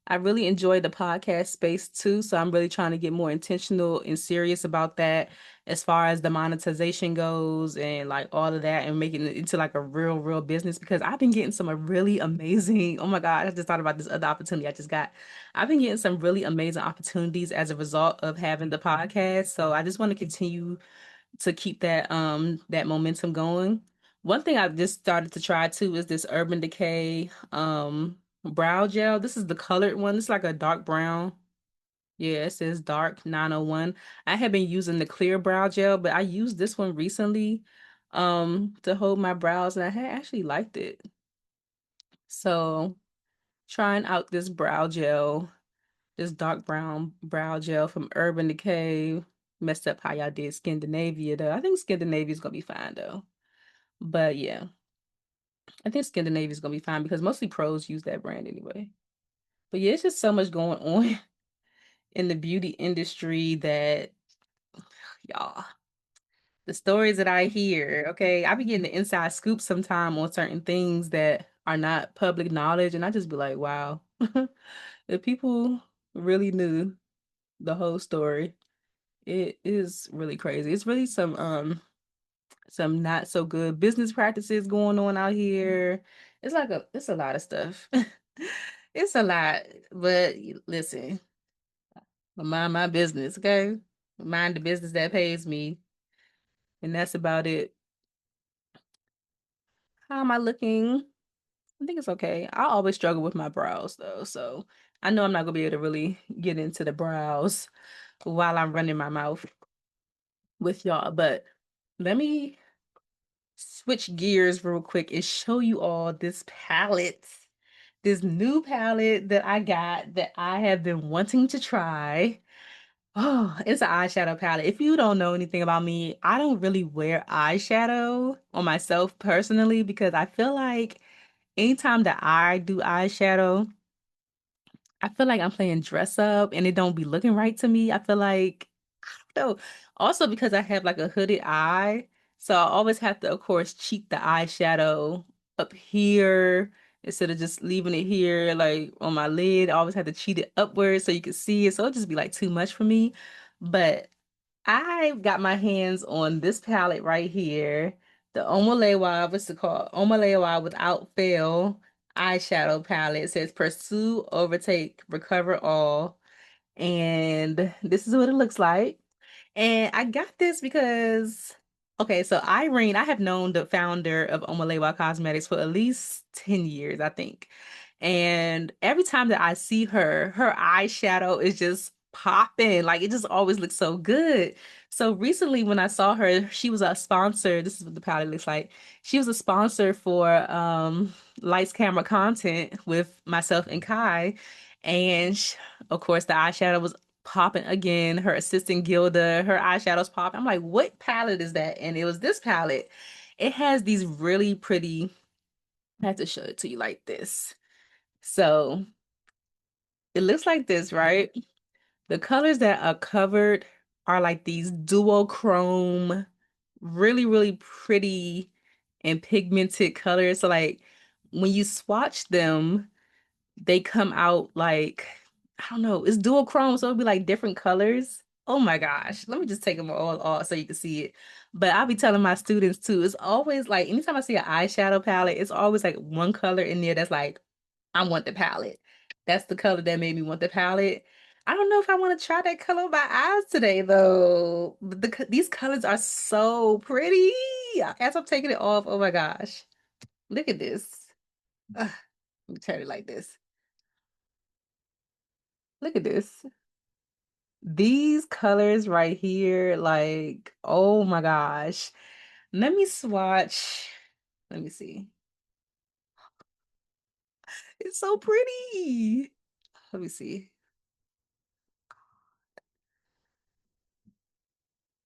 Speaker 2: I really enjoy the podcast space too, so I'm really trying to get more intentional and serious about that as far as the monetization goes and like all of that, and making it into like a real business, because I've been getting some really amazing, oh my God, I just thought about this other opportunity I just got. I've been getting some really amazing opportunities as a result of having the podcast. So I just want to continue to keep that momentum going. One thing I've just started to try too is this Urban Decay brow gel. This is the colored one. It's like a dark brown. Yeah, it says dark 901. I have been using the clear brow gel, but I used this one recently to hold my brows and I had actually liked it. So trying out this brow gel, this dark brown brow gel from Urban Decay. Messed up how y'all did Scandinavia though. I think Scandinavia is gonna be fine though. But yeah, I think Scandinavia is gonna be fine because mostly pros use that brand anyway. But yeah, it's just so much going on in the beauty industry that y'all, the stories that I hear, okay, I be getting the inside scoop sometime on certain things that are not public knowledge, and I just be like, wow, if people really knew the whole story, it is really crazy. It's really some not so good business practices going on out here. It's a lot of stuff. It's a lot, but listen, I mind my business, okay? Mind the business that pays me, and that's about it. How am I looking? I think it's okay. I always struggle with my brows though, so I know I'm not gonna be able to really get into the brows while I'm running my mouth with y'all, but let me switch gears real quick and show you all this palette. This new palette that I got that I have been wanting to try. Oh, it's an eyeshadow palette. If you don't know anything about me, I don't really wear eyeshadow on myself personally because I feel like anytime that I do eyeshadow, I feel like I'm playing dress up and it don't be looking right to me. I feel like, I don't know. Also because I have like a hooded eye, so I always have to, of course, cheat the eyeshadow up here instead of just leaving it here like on my lid. I always have to cheat it upwards so you can see it. So it'll just be like too much for me. But I've got my hands on this palette right here, the Omalewa, what's it called? Omalewa Without Fail eyeshadow palette. It says pursue, overtake, recover all. And this is what it looks like. And I got this because, okay, so Irene, I have known the founder of Omalewa Cosmetics for at least 10 years, I think. And every time that I see her, her eyeshadow is just popping. Like it just always looks so good. So recently when I saw her, she was a sponsor. This is what the palette looks like. She was a sponsor for Lights Camera Content with myself and Kai. And of course, the eyeshadow was popping again. Her assistant Gilda, her eyeshadows popping. I'm like, what palette is that? And it was this palette. It has these really pretty, I have to show it to you like this. So it looks like this, right? The colors that are covered are like these duochrome, really, really pretty and pigmented colors. So like when you swatch them, they come out like, I don't know, it's dual chrome, so it'll be like different colors. Oh my gosh. Let me just take them all off so you can see it. But I'll be telling my students too, it's always like anytime I see an eyeshadow palette, it's always like one color in there that's like, I want the palette. That's the color that made me want the palette. I don't know if I want to try that color on my eyes today though. But these colors are so pretty. As I'm taking it off, oh my gosh. Look at this. Ugh, let me turn it like this. Look at this. These colors right here, like, oh my gosh. Let me swatch. Let me see. It's so pretty. Let me see.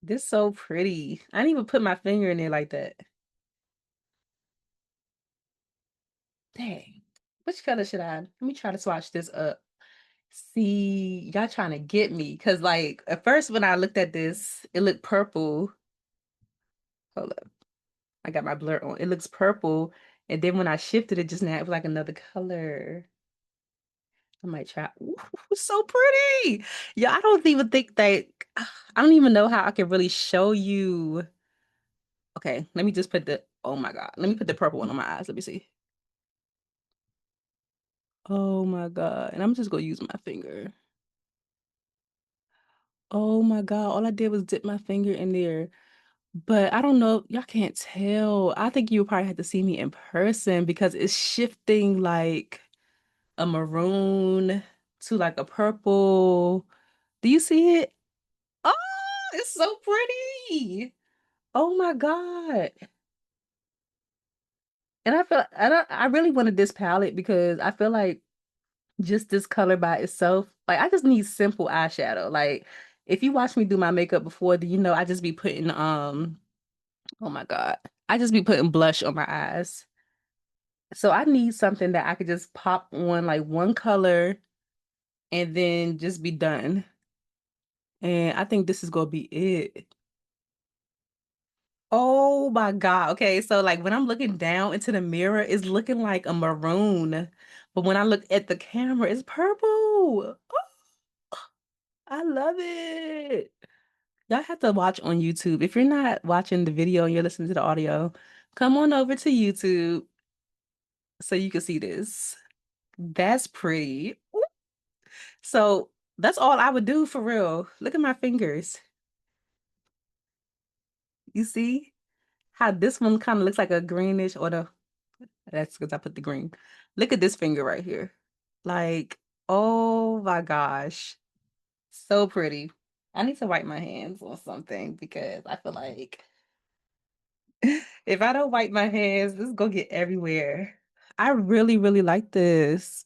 Speaker 2: This so pretty. I didn't even put my finger in it like that. Dang. Which color should I? Let me try to swatch this up. See, y'all trying to get me. Because, like, at first when I looked at this, it looked purple. Hold up. I got my blur on. It looks purple. And then when I shifted it just now, it was like another color. I might try. Ooh, so pretty. Yeah, I don't even think that I don't even know how I can really show you. Okay, let me just put the oh my God. Let me put the purple one on my eyes. Let me see. Oh my God. And I'm just gonna use my finger. Oh my God. All I did was dip my finger in there. But I don't know, y'all can't tell. I think you probably have to see me in person because it's shifting like a maroon to like a purple. Do you see it? Oh, it's so pretty. Oh my God. And I really wanted this palette because I feel like just this color by itself, like I just need simple eyeshadow. Like if you watch me do my makeup before, do you know I just be putting oh my God. I just be putting blush on my eyes. So I need something that I could just pop on like one color and then just be done. And I think this is gonna be it. Oh my God. Okay, so like when I'm looking down into the mirror, it's looking like a maroon. But when I look at the camera, it's purple. I love it. Y'all have to watch on YouTube. If you're not watching the video and you're listening to the audio, come on over to YouTube so you can see this. That's pretty. Ooh. So that's all I would do for real. Look at my fingers. You see how this one kind of looks like a greenish or the that's because I put the green. Look at this finger right here. Like, oh my gosh. So pretty. I need to wipe my hands on something because I feel like if I don't wipe my hands, this is gonna get everywhere. I really, really like this.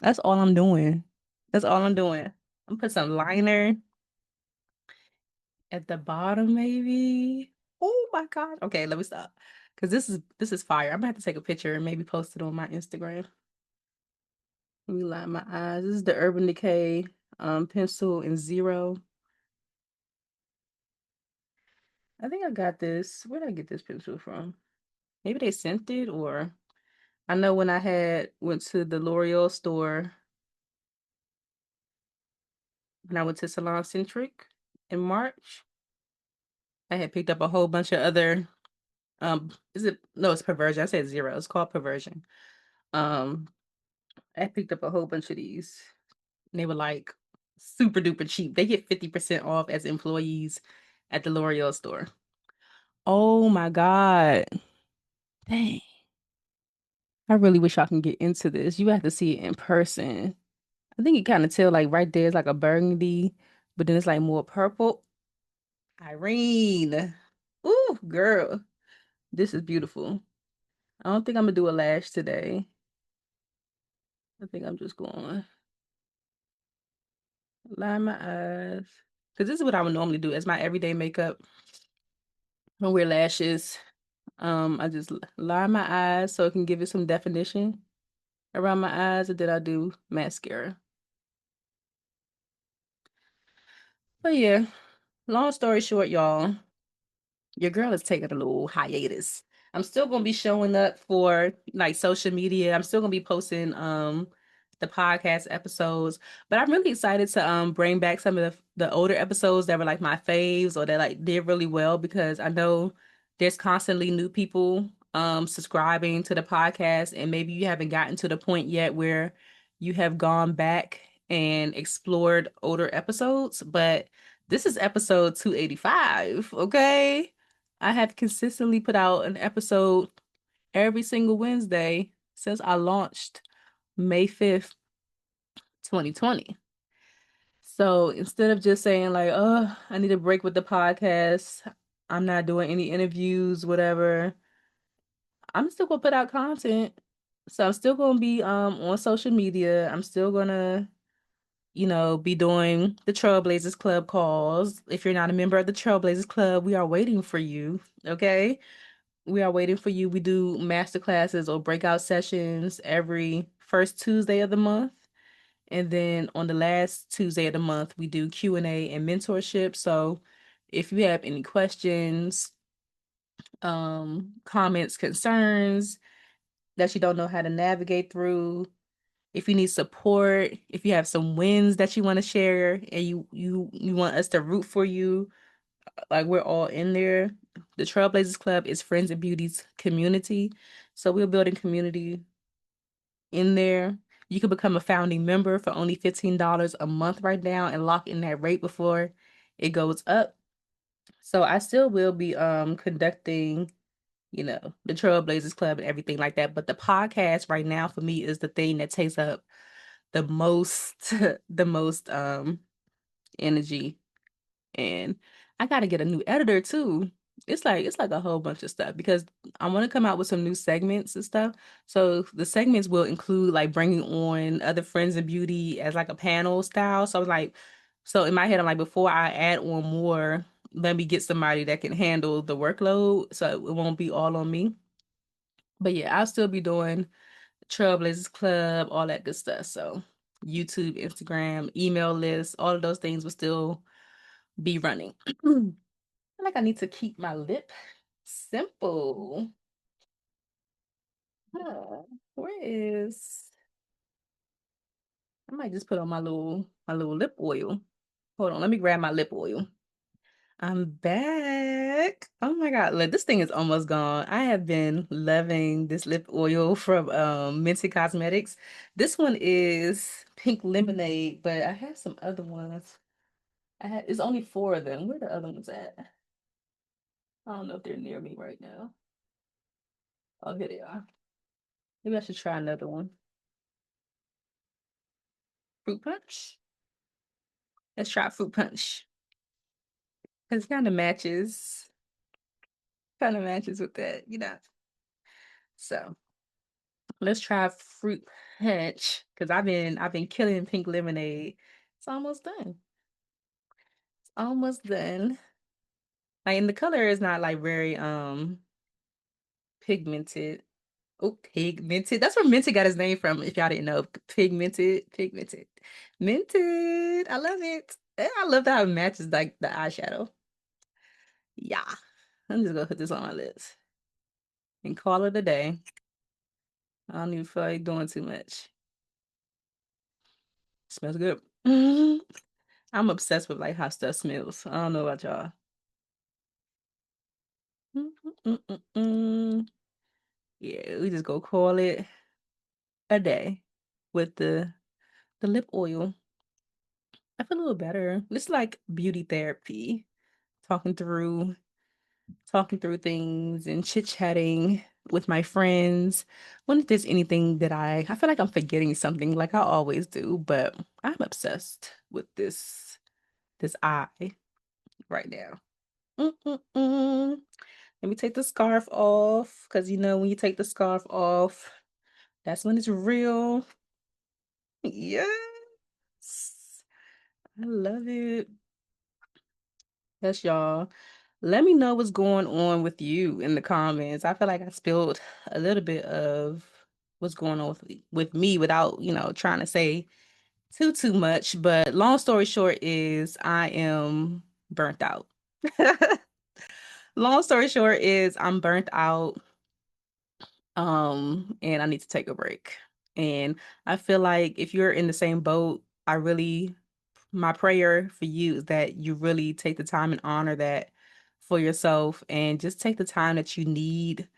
Speaker 2: That's all I'm doing. That's all I'm doing. I'm put some liner at the bottom, maybe. Oh my God. Okay, let me stop. Because this is fire. I'm gonna have to take a picture and maybe post it on my Instagram. Let me line my eyes. This is the Urban Decay pencil in zero. I think I got this. Where did I get this pencil from? Maybe they sent it, or I know when I had went to the L'Oreal store when I went to Salon Centric in March, I had picked up a whole bunch of other is it no, it's Perversion. I said zero. It's called Perversion. Um I picked up a whole bunch of these. And they were like super duper cheap. They get 50% off as employees at the L'Oreal store. Oh my God. Dang. I really wish I can get into this. You have to see it in person. I think you kind of tell like right there it's like a burgundy, but then it's like more purple. Irene. Ooh, girl. This is beautiful. I don't think I'm gonna do a lash today. I think I'm just going to line my eyes. Because this is what I would normally do as my everyday makeup. I don't wear lashes. I just line my eyes so it can give it some definition around my eyes, and then I do mascara. But yeah, long story short, y'all, your girl is taking a little hiatus. I'm still gonna be showing up for like social media. I'm still gonna be posting the podcast episodes, but I'm really excited to bring back some of the older episodes that were like my faves or that like did really well because I know there's constantly new people subscribing to the podcast, and maybe you haven't gotten to the point yet where you have gone back and explored older episodes, but this is episode 285, okay? I have consistently put out an episode every single Wednesday since I launched May 5th, 2020. So instead of just saying like, oh, I need a break with the podcast, I'm not doing any interviews, whatever, I'm still gonna put out content. So I'm still gonna be on social media. I'm still gonna, be doing the Trailblazers Club calls. If you're not a member of the Trailblazers Club, we are waiting for you. Okay. We are waiting for you. We do master classes or breakout sessions every first Tuesday of the month. And then on the last Tuesday of the month, we do Q&A and mentorship. So if you have any questions, comments, concerns that you don't know how to navigate through, if you need support, if you have some wins that you want to share and you want us to root for you, like we're all in there. The Trailblazers Club is Friends and Beauty's community. So we're building community in there. You can become a founding member for only $15 a month right now and lock in that rate before it goes up. So I still will be conducting, the Trailblazers Club and everything like that. But the podcast right now for me is the thing that takes up the most the most energy. And I gotta get a new editor too. It's like a whole bunch of stuff because I want to come out with some new segments and stuff. So the segments will include like bringing on other friends in beauty as like a panel style. So I was like, so in my head, I'm like, before I add on more, let me get somebody that can handle the workload so it won't be all on me. But yeah, I'll still be doing Trailblazers Club, all that good stuff. So YouTube, Instagram, email list, all of those things will still be running. I feel like I need to keep my lip simple. Huh, where is I might just put on my little lip oil. Hold on, let me grab my lip oil. I'm back. Oh my God, look, this thing is almost gone. I have been loving this lip oil from Minty Cosmetics. This one is pink lemonade, but I have some other ones. It's only four of them. Where the other ones at? I don't know if they're near me right now. Oh, here they are. Maybe I should try another one. Fruit punch. Let's try fruit punch. Because it kind of matches with that. So let's try fruit punch. Because I've been killing pink lemonade. It's almost done. It's almost done. Like, and the color is not like very pigmented. Oh, pigmented. That's where Minted got his name from, if y'all didn't know. Pigmented. Minted. I love it. I love how it matches like the eyeshadow. Yeah. I'm just gonna put this on my lips and call it a day. I don't even feel like doing too much. Smells good. I'm obsessed with like how stuff smells. I don't know about y'all. Mm-mm-mm-mm. Yeah, we just go call it a day with the lip oil. I feel a little better. It's like beauty therapy, talking through talking through things and chit-chatting with my friends. Wonder if there's anything that I feel like I'm forgetting something like I always do, but I'm obsessed with this eye right now. Mm-mm-mm. Let me take the scarf off because when you take the scarf off, that's when it's real. Yes. I love it. Yes, y'all. Let me know what's going on with you in the comments. I feel like I spilled a little bit of what's going on with me without, trying to say too much. But long story short is I am burnt out. Long story short is I'm burnt out. And I need to take a break. And I feel like if you're in the same boat, my prayer for you is that you really take the time and honor that for yourself and just take the time that you need.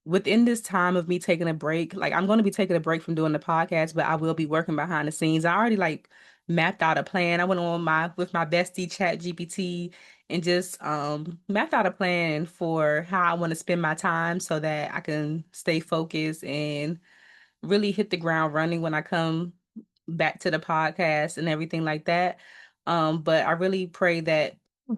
Speaker 2: Within this time of me taking a break, like I'm going to be taking a break from doing the podcast, but I will be working behind the scenes. I already like mapped out a plan. I went on with my bestie Chat GPT and just mapped out a plan for how I want to spend my time so that I can stay focused and really hit the ground running when I come back to the podcast and everything like that. But I really pray that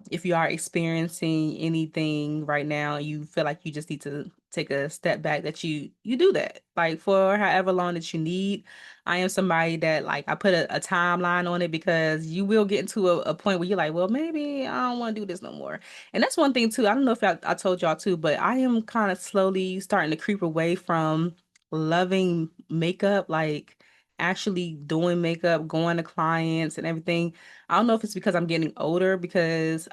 Speaker 2: if you are experiencing anything right now, you feel like you just need to take a step back, that you do that. Like for however long that you need. I am somebody that like I put a timeline on it because you will get into a point where you're like, well, maybe I don't want to do this no more. And that's one thing too. I don't know if I told y'all too, but I am kind of slowly starting to creep away from loving makeup, like actually doing makeup, going to clients and everything. I don't know if it's because I'm getting older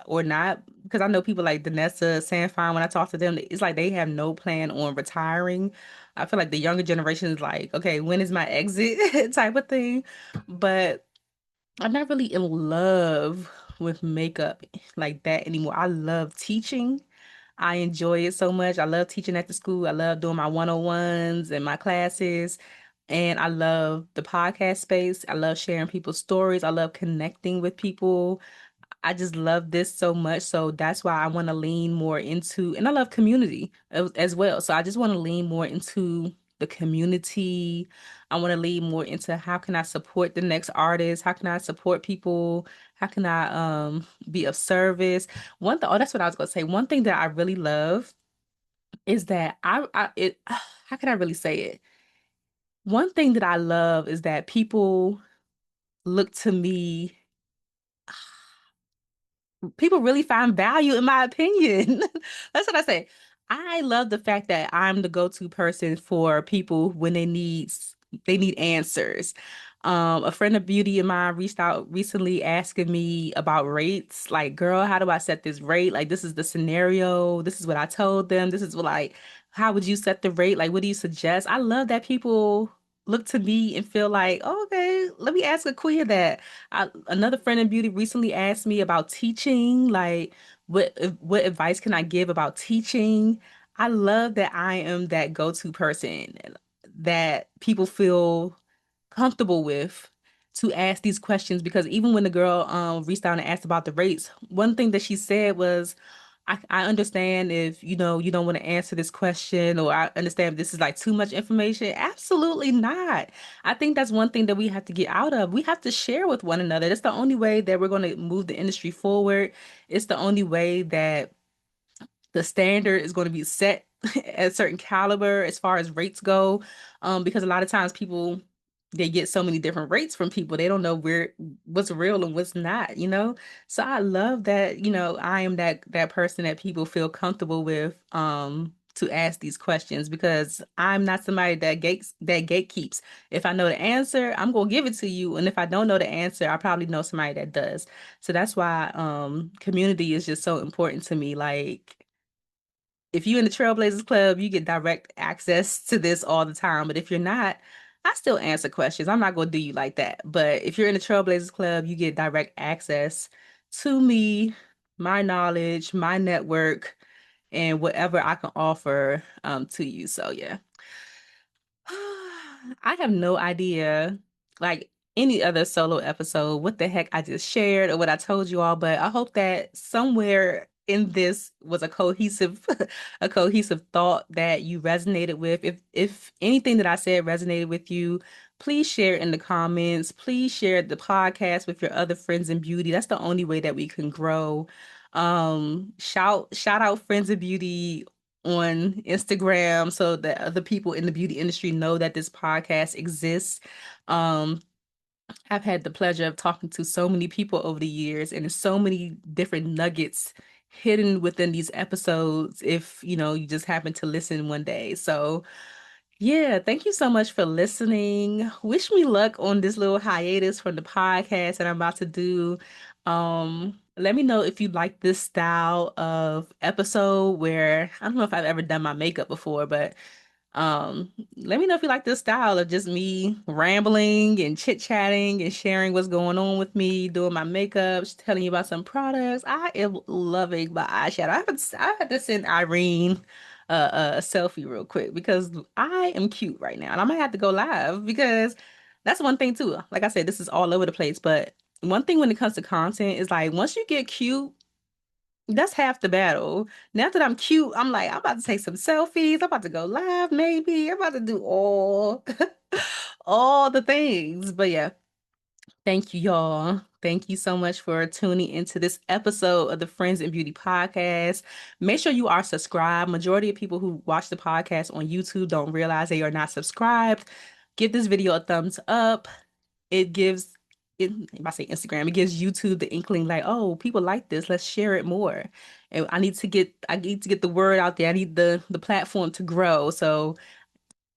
Speaker 2: or not, because I know people like Danessa, Sanfine, when I talk to them, it's like they have no plan on retiring. I feel like the younger generation is like, okay, when is my exit type of thing. But I'm not really in love with makeup like that anymore. I love teaching. I enjoy it so much. I love teaching at the school. I love doing my one-on-ones and my classes. And I love the podcast space. I love sharing people's stories. I love connecting with people. I just love this so much. So that's why I want to lean more into, and I love community as well. So I just want to lean more into the community. I want to lean more into how can I support the next artist? How can I support people? How can I be of service? That's what I was gonna say. One thing that I really love is that how can I really say it? One thing that I love is that people look to me, people really find value in my opinion. That's what I say. I love the fact that I'm the go-to person for people when they need answers. A friend of beauty of mine reached out recently asking me about rates. Like, girl, how do I set this rate? Like, this is the scenario. This is what I told them. This is what like, how would you set the rate? Like, what do you suggest? I love that people look to me and feel like, oh, okay, let me ask Akua that. Another friend in beauty recently asked me about teaching, like what advice can I give about teaching? I love that I am that go-to person that people feel comfortable with to ask these questions because even when the girl reached out and asked about the rates, one thing that she said was, I understand if you don't want to answer this question, or I understand if this is like too much information. Absolutely not. I think that's one thing that we have to get out of. We have to share with one another. That's the only way that we're going to move the industry forward. It's the only way that the standard is going to be set at a certain caliber as far as rates go. Because a lot of times people they get so many different rates from people. They don't know what's real and what's not, you know? So I love that, I am that person that people feel comfortable with to ask these questions because I'm not somebody that gatekeeps. If I know the answer, I'm gonna give it to you. And if I don't know the answer, I probably know somebody that does. So that's why community is just so important to me. Like if you're in the Trailblazers Club, you get direct access to this all the time. But if you're not, I still answer questions. I'm not going to do you like that. But if you're in the Trailblazers Club, you get direct access to me, my knowledge, my network, and whatever I can offer to you. So, yeah. I have no idea, like any other solo episode, what the heck I just shared or what I told you all, but I hope that somewhere in this was a cohesive a cohesive thought that you resonated with. If anything that I said resonated with you, please share it in the comments. Please share the podcast with your other friends in beauty. That's the only way that we can grow. Shout out Friends of Beauty on Instagram so that other people in the beauty industry know that this podcast exists. Um, I've had the pleasure of talking to so many people over the years, and there's so many different nuggets hidden within these episodes if you just happen to listen one day. So yeah, thank you so much for listening. Wish me luck on this little hiatus from the podcast that I'm about to do. Let me know if you like this style of episode where I don't know if I've ever done my makeup before, but let me know if you like this style of just me rambling and chit-chatting and sharing what's going on with me, doing my makeup, telling you about some products. I am loving my eyeshadow. I had to send Irene a selfie real quick because I am cute right now, and I might have to go live because that's one thing too. Like I said, this is all over the place, but one thing when it comes to content is like once you get cute, that's half the battle. Now that I'm cute, I'm like, I'm about to take some selfies. I'm about to go live, maybe. I'm about to do all all the things. But yeah, thank you, y'all. Thank you so much for tuning into this episode of the Friends in Beauty podcast. Make sure you are subscribed. Majority of people who watch the podcast on YouTube don't realize they are not subscribed. Give this video a thumbs up. It gives if I say Instagram, it gives YouTube the inkling like, oh, people like this. Let's share it more. And I need to get the word out there. I need the platform to grow. So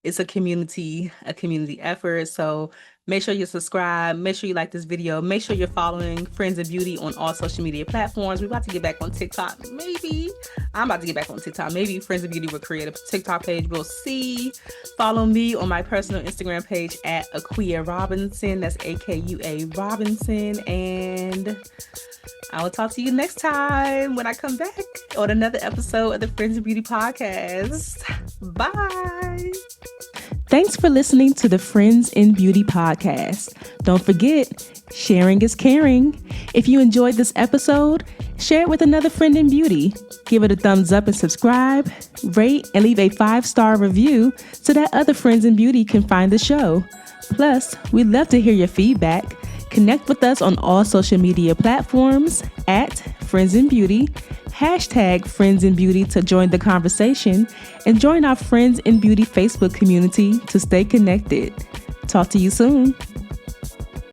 Speaker 2: it's a community effort. So make sure you subscribe. Make sure you like this video. Make sure you're following Friends of Beauty on all social media platforms. We're about to get back on TikTok. Maybe I'm about to get back on TikTok. Maybe Friends of Beauty will create a TikTok page. We'll see. Follow me on my personal Instagram page at Akua Robinson. That's AKUA Robinson. And I will talk to you next time when I come back on another episode of the Friends of Beauty podcast. Bye. Thanks for listening to the Friends in Beauty podcast. Don't forget, sharing is caring. If you enjoyed this episode, share it with another friend in beauty. Give it a thumbs up and subscribe, rate, and leave a 5-star review so that other friends in beauty can find the show. Plus, we'd love to hear your feedback. Connect with us on all social media platforms at Friends in Beauty, hashtag Friends in Beauty to join the conversation, and join our Friends in Beauty Facebook community to stay connected. Talk to you soon.